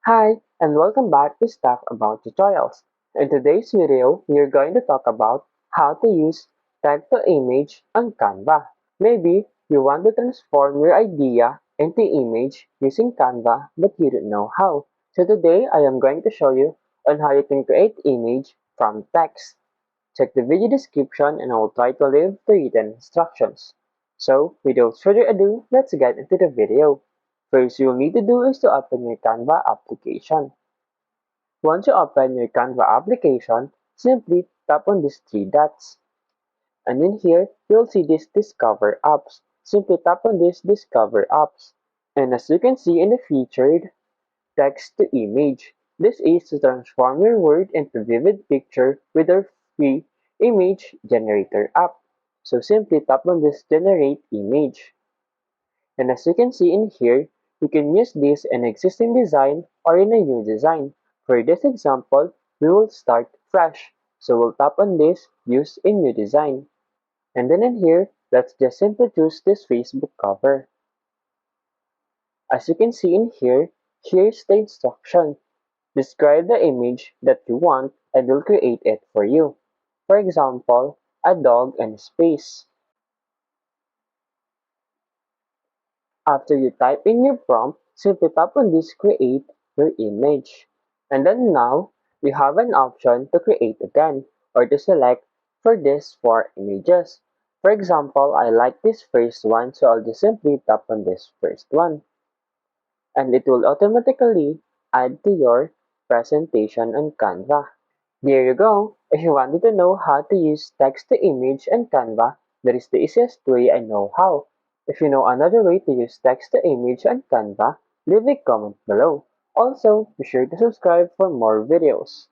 Hi, and welcome back to Stuff About Tutorials. In today's video, we are going to talk about how to use text to image on Canva. Maybe you want to transform your idea into image using Canva, but you don't know how. So today, I am going to show you on how you can create image from text. Check the video description and I will try to leave the written instructions. So, without further ado, let's get into the video. First you'll need to do is to open your Canva application. Once you open your Canva application, simply tap on these three dots. And in here, you'll see this Discover Apps. Simply tap on this Discover Apps. And as you can see in the featured text to image, this is to transform your word into vivid picture with our free image generator app. So simply tap on this Generate Image. And as you can see in here, you can use this in existing design or in a new design. For this example, we will start fresh. So we'll tap on this Use in New Design. And then in here, let's just simply choose this Facebook cover. As you can see in here, here's the instruction. Describe the image that you want and we'll create it for you. For example, a dog and space. After you type in your prompt, simply tap on this Create Your Image. And then now, you have an option to create again or to select for these four images. For example, I like this first one, so I'll just simply tap on this first one. And it will automatically add to your presentation on Canva. There you go! If you wanted to know how to use text to image on Canva, that is the easiest way I know how. If you know another way to use text to image on Canva, leave a comment below. Also, be sure to subscribe for more videos.